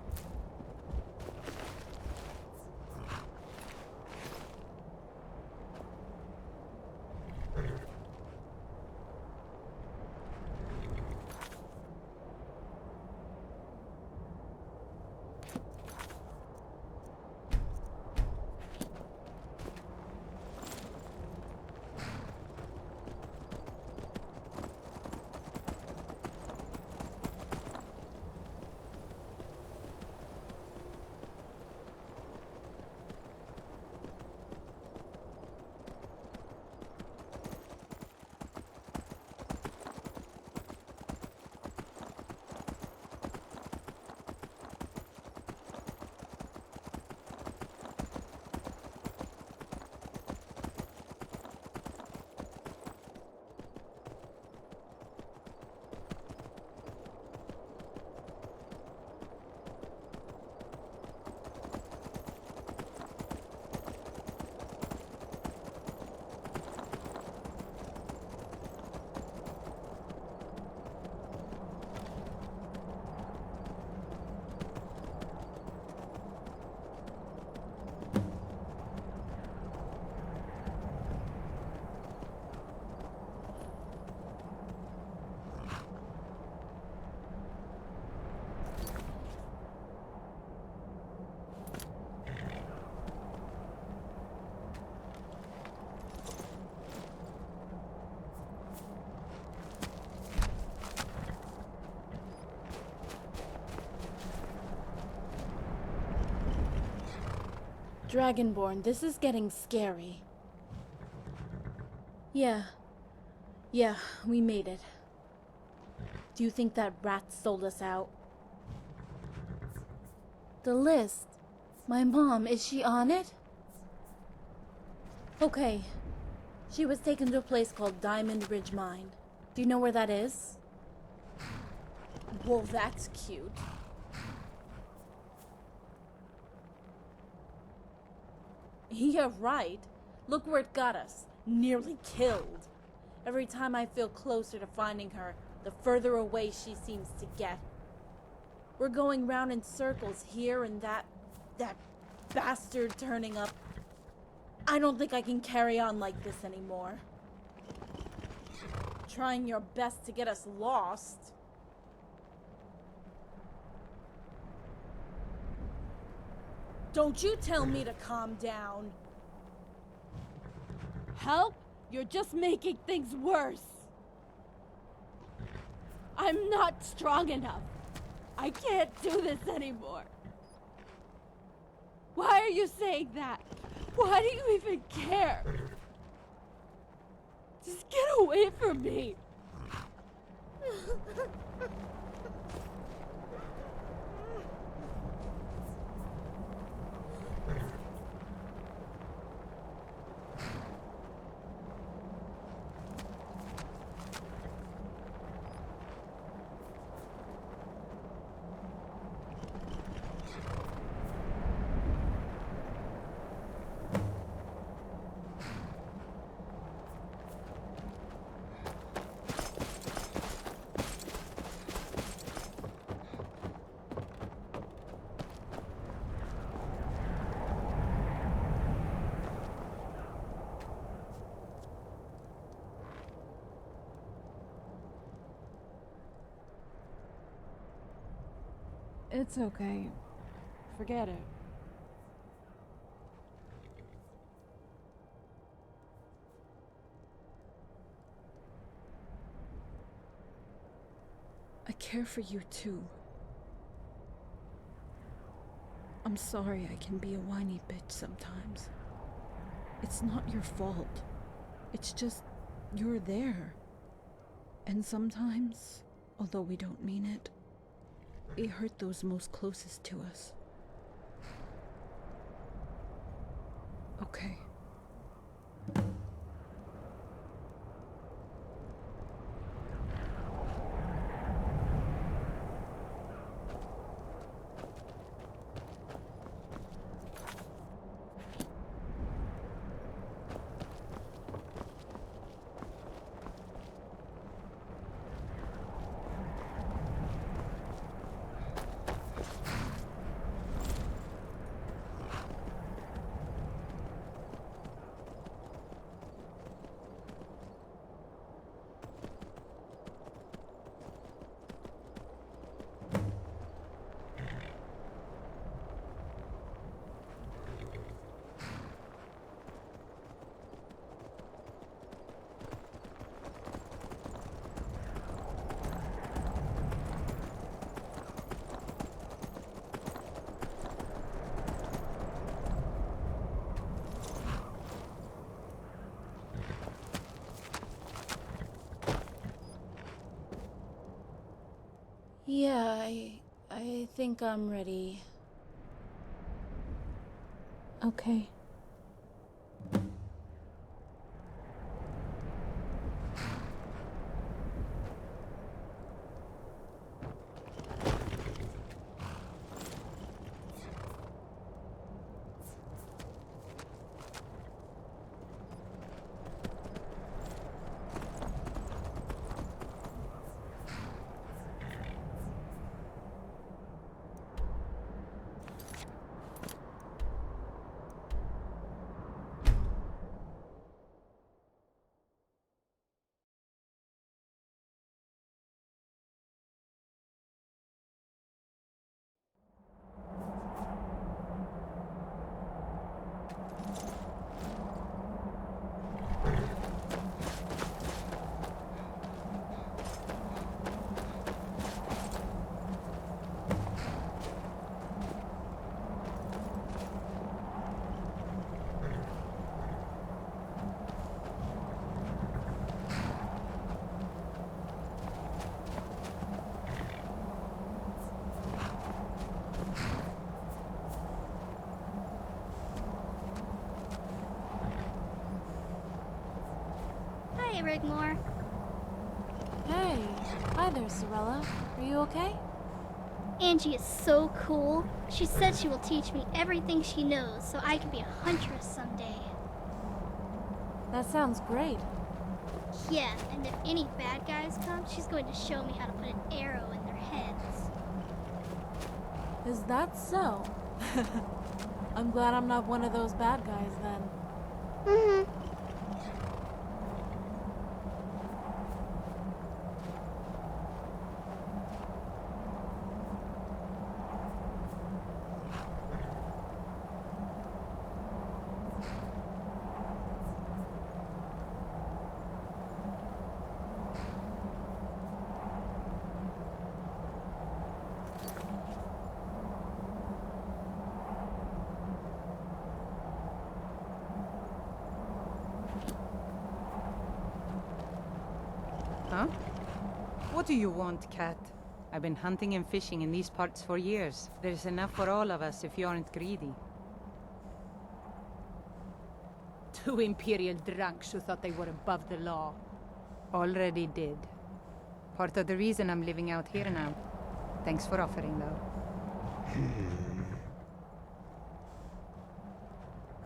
Dragonborn, this is getting scary. Yeah, we made it. Do you think that rat sold us out? The list. My mom, is she on it? Okay. She was taken to a place called Diamond Ridge Mine. Do you know where that is? Well, that's cute. Yeah, right. Look where it got us. Nearly killed. Every time I feel closer to finding her, the further away she seems to get. We're going round in circles here and that bastard turning up I don't think I can carry on like this anymore. Trying your best to get us lost. Don't you tell me to calm down. Help? You're just making things worse. I'm not strong enough. I can't do this anymore. Why are you saying that? Why do you even care? Just get away from me. It's okay. Forget it. I care for you too. I'm sorry I can be a whiny bitch sometimes. It's not your fault. It's just you're there. And sometimes, although we don't mean it, we hurt those most closest to us. Okay. Yeah, I think I'm ready. Okay. Hi, Rigmor. Hey, hi there, Sorella. Are you okay? Angie is so cool. She said she will teach me everything she knows so I can be a huntress someday. That sounds great. Yeah, and if any bad guys come, she's going to show me how to put an arrow in their heads. Is that so? I'm glad I'm not one of those bad guys then. Mm-hmm. Huh? What do you want, cat? I've been hunting and fishing in these parts for years. There's enough for all of us if you aren't greedy. 2 Imperial drunks who thought they were above the law. Already did. Part of the reason I'm living out here now. Thanks for offering, though.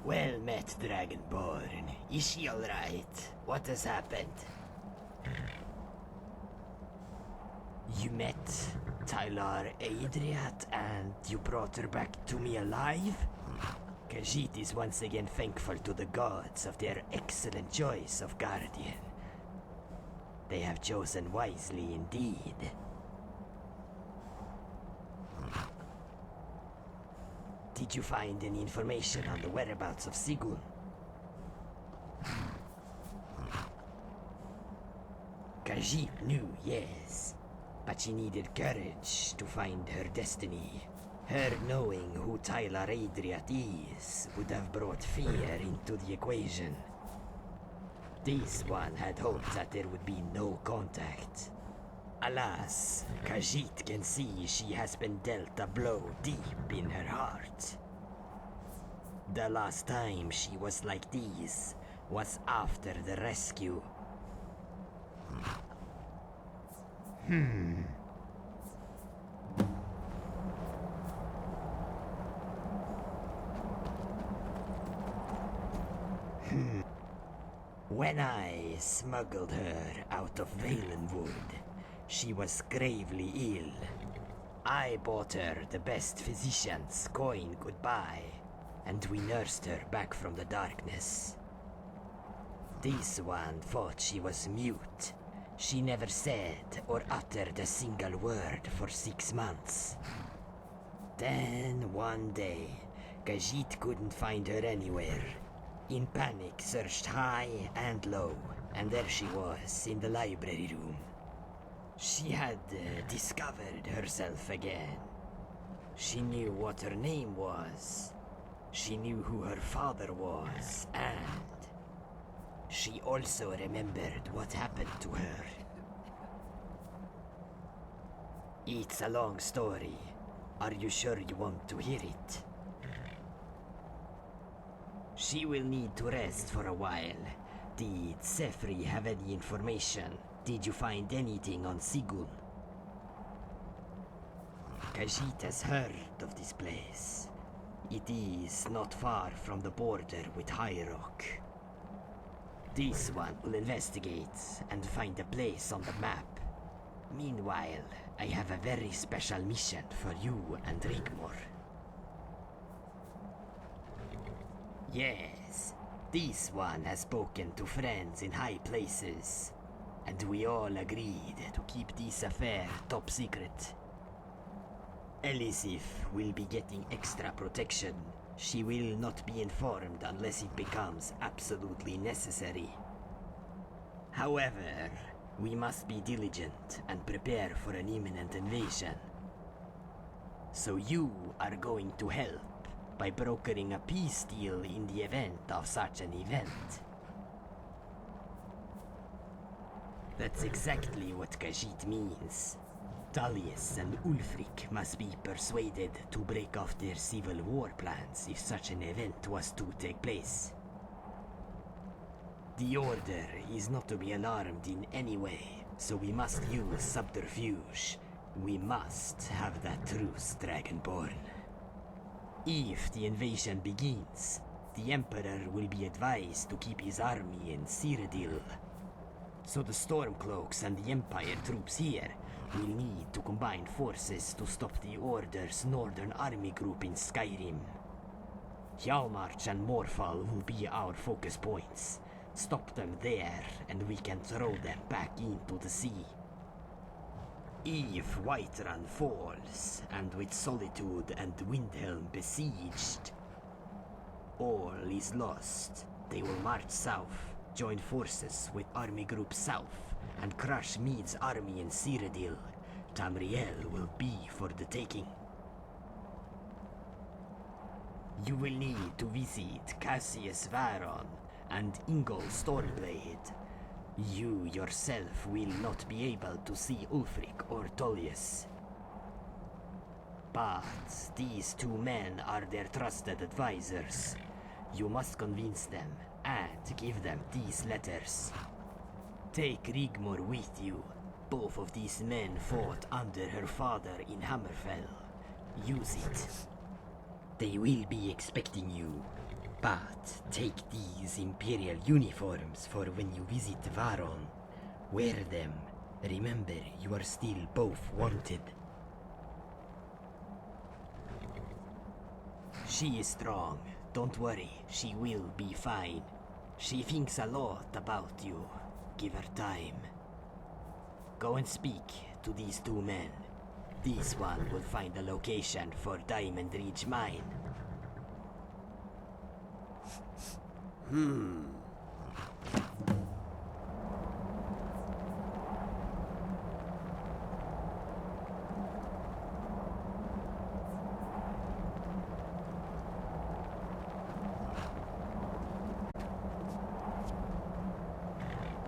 Well met, Dragonborn. Is she alright? What has happened? You met Tyler Adriat and you brought her back to me alive? Khajiit is once again thankful to the gods of their excellent choice of guardian. They have chosen wisely indeed. Did you find any information on the whereabouts of Sigurd? Khajiit knew, yes, but she needed courage to find her destiny. Her knowing who Tyler Adriat is would have brought fear into the equation. This one had hoped that there would be no contact. Alas, Khajiit can see she has been dealt a blow deep in her heart. The last time she was like this was after the rescue. When I smuggled her out of Valenwood, she was gravely ill. I bought her the best physician's coin could buy, and we nursed her back from the darkness. This one thought she was mute. She never said or uttered a single word for 6 months. Then one day, Khajiit couldn't find her anywhere. In panic, searched high and low, and there she was in the library room. She had discovered herself again. She knew what her name was. She knew who her father was, and she also remembered what happened to her. It's a long story. Are you sure you want to hear it? She will need to rest for a while. Did Sefri have any information? Did you find anything on Sigurd? Khajiit has heard of this place. It is not far from the border with High Rock. This one will investigate and find a place on the map. Meanwhile, I have a very special mission for you and Rigmor. Yes, this one has spoken to friends in high places, and we all agreed to keep this affair top secret. Elisif will be getting extra protection. She will not be informed unless it becomes absolutely necessary. However, we must be diligent and prepare for an imminent invasion. So you are going to help by brokering a peace deal in the event of such an event. That's exactly what Khajiit means. Tullius and Ulfric must be persuaded to break off their civil war plans if such an event was to take place. The Order is not to be alarmed in any way, so we must use subterfuge. We must have that truce, Dragonborn. If the invasion begins, the Emperor will be advised to keep his army in Cyrodiil. So the Stormcloaks and the Empire troops here will need to combine forces to stop the Order's northern army group in Skyrim. Hjalmarch and Morfall will be our focus points. Stop them there, and we can throw them back into the sea. If Whiterun falls, and with Solitude and Windhelm besieged, all is lost. They will march south, join forces with Army Group South, and crush Meade's army in Cyrodiil. Tamriel will be for the taking. You will need to visit Cassius Varon and Ingol Stormblade. You yourself will not be able to see Ulfric or Tullius. But these two men are their trusted advisors. You must convince them and give them these letters. Take Rigmor with you. Both of these men fought under her father in Hammerfell. Use it. They will be expecting you. But take these Imperial uniforms for when you visit Varon. Wear them. Remember, you are still both wanted. She is strong. Don't worry, she will be fine. She thinks a lot about you. Give her time. Go and speak to these two men. This one will find a location for Diamond Ridge Mine.